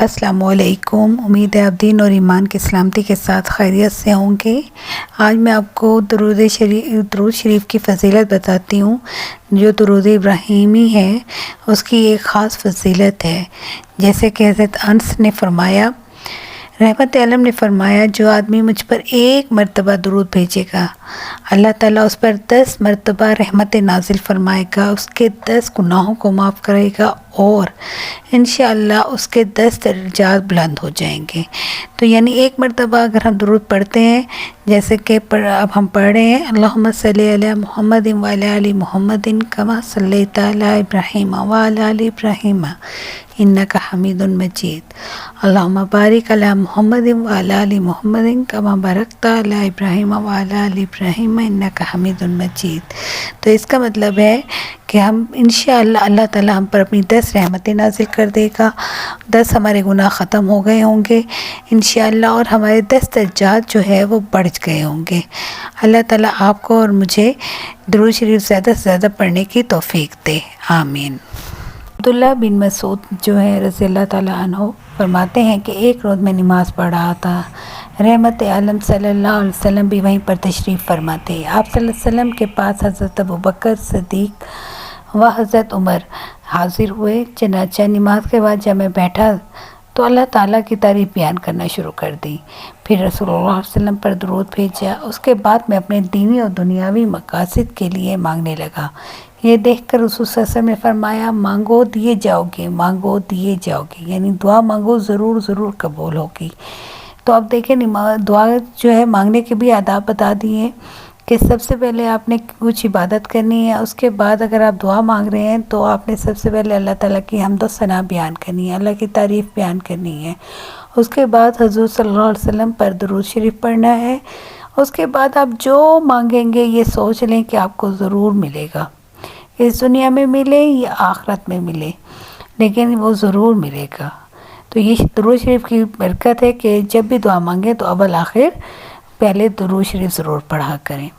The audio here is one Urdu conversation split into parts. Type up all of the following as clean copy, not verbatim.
السلام علیکم، امید ہے آپ دین اور ایمان کی سلامتی کے ساتھ خیریت سے ہوں گے۔ آج میں آپ کو درود شریف کی فضیلت بتاتی ہوں۔ جو درود ابراہیمی ہے اس کی ایک خاص فضیلت ہے، جیسے کہ حضرت انس نے فرمایا، رحمت عالم نے فرمایا، جو آدمی مجھ پر ایک مرتبہ درود بھیجے گا، اللہ تعالیٰ اس پر 10 مرتبہ رحمت نازل فرمائے گا، اس کے 10 گناہوں کو معاف کرے گا اور انشاءاللہ اس کے 10 درجات بلند ہو جائیں گے۔ تو یعنی ایک مرتبہ اگر ہم درود پڑھتے ہیں، جیسے کہ اب ہم پڑھ رہے ہیں، اللہم صلی علی محمد وعلی آل محمد کما صلیت علی ابراہیم وعلی آل ابراہیم انک حمید مجید، اللہم بارک علی محمد وعلی آل محمد کما بارکت علی ابراہیم وعلی آل ابراہیم انک حمید مجید۔ تو اس کا مطلب ہے کہ ہم انشاءاللہ اللہ تعالیٰ ہم پر اپنی 10 رحمتیں نازل کر دے گا، 10 ہمارے گناہ ختم ہو گئے ہوں گے انشاءاللہ، اور ہمارے 10 درجات جو ہے وہ بڑھ گئے ہوں گے۔ اللہ تعالیٰ آپ کو اور مجھے درود شریف زیادہ سے زیادہ پڑھنے کی توفیق دے، آمین۔ عبداللہ بن مسعود جو ہے رضی اللہ تعالیٰ عنہ فرماتے ہیں کہ ایک روز میں نماز پڑھ رہا تھا، رحمت عالم صلی اللہ علیہ وسلم بھی وہیں پر تشریف فرماتے۔ آپ صلی اللہ علیہ وسلم کے پاس حضرت ابوبکر صدیق و حضرت عمر حاضر ہوئے۔ چنانچہ نماز کے بعد جب میں بیٹھا تو اللہ تعالیٰ کی تعریف بیان کرنا شروع کر دی، پھر رسول اللہ صلی اللہ علیہ وسلم پر درود بھیجا۔ اس کے بعد میں اپنے دینی اور دنیاوی مقاصد کے لیے مانگنے لگا۔ یہ دیکھ کر رسول صلی اللہ علیہ وسلم نے فرمایا، مانگو دیے جاؤ گے، مانگو دیے جاؤ گے، یعنی دعا مانگو ضرور ضرور قبول ہوگی۔ تو اب دیکھیں دعا جو ہے مانگنے کے بھی آداب بتا دیے کہ سب سے پہلے آپ نے کچھ عبادت کرنی ہے، اس کے بعد اگر آپ دعا مانگ رہے ہیں تو آپ نے سب سے پہلے اللہ تعالیٰ کی حمد و ثنا بیان کرنی ہے، اللہ کی تعریف بیان کرنی ہے۔ اس کے بعد حضور صلی اللہ علیہ وسلم پر درود شریف پڑھنا ہے۔ اس کے بعد آپ جو مانگیں گے یہ سوچ لیں کہ آپ کو ضرور ملے گا، اس دنیا میں ملے یا آخرت میں ملے، لیکن وہ ضرور ملے گا۔ تو یہ درود شریف کی برکت ہے کہ جب بھی دعا مانگیں تو اول آخر پہلے درود شریف ضرور پڑھا کریں۔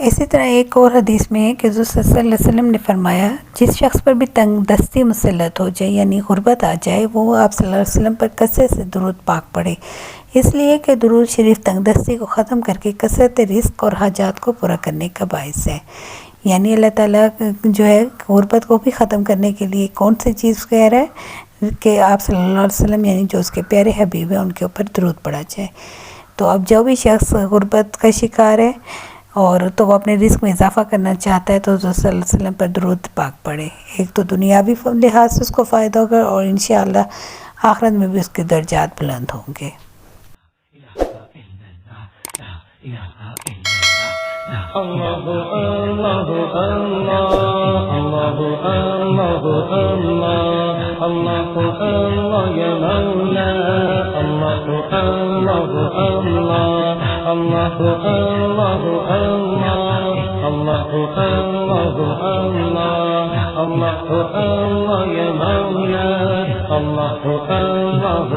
اسی طرح ایک اور حدیث میں ہے کہ حضور صلی اللہ علیہ وسلم نے فرمایا، جس شخص پر بھی تنگ دستی مسلط ہو جائے یعنی غربت آ جائے، وہ آپ صلی اللہ علیہ وسلم پر کثرت سے درود پاک پڑھے، اس لیے کہ درود شریف تنگ دستی کو ختم کر کے کثرت رزق اور حاجات کو پورا کرنے کا باعث ہے۔ یعنی اللہ تعالیٰ جو ہے غربت کو بھی ختم کرنے کے لیے کون سی چیز کہہ رہا ہے کہ آپ صلی اللہ علیہ وسلم یعنی جو اس کے پیارے حبیب ہیں ان کے اوپر درود پڑھا جائے۔ تو اب جو بھی شخص غربت کا شکار ہے اور تو وہ اپنے رزق میں اضافہ کرنا چاہتا ہے تو حضور صلی اللہ علیہ وسلم پر درود پاک پڑھے، ایک تو دنیاوی لحاظ سے اس کو فائدہ ہوگا اور انشاءاللہ آخرت میں بھی اس کے درجات بلند ہوں گے۔ اللہ اللہ اللہ اللہ اللہ اللہ اللہ اللہ یا مولا اللہ اللہ اللہ اللہ اللہ اللہ اللہ اللہ اللہ اللہ اللہ یا مولا اللہ اللہ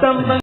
اللہ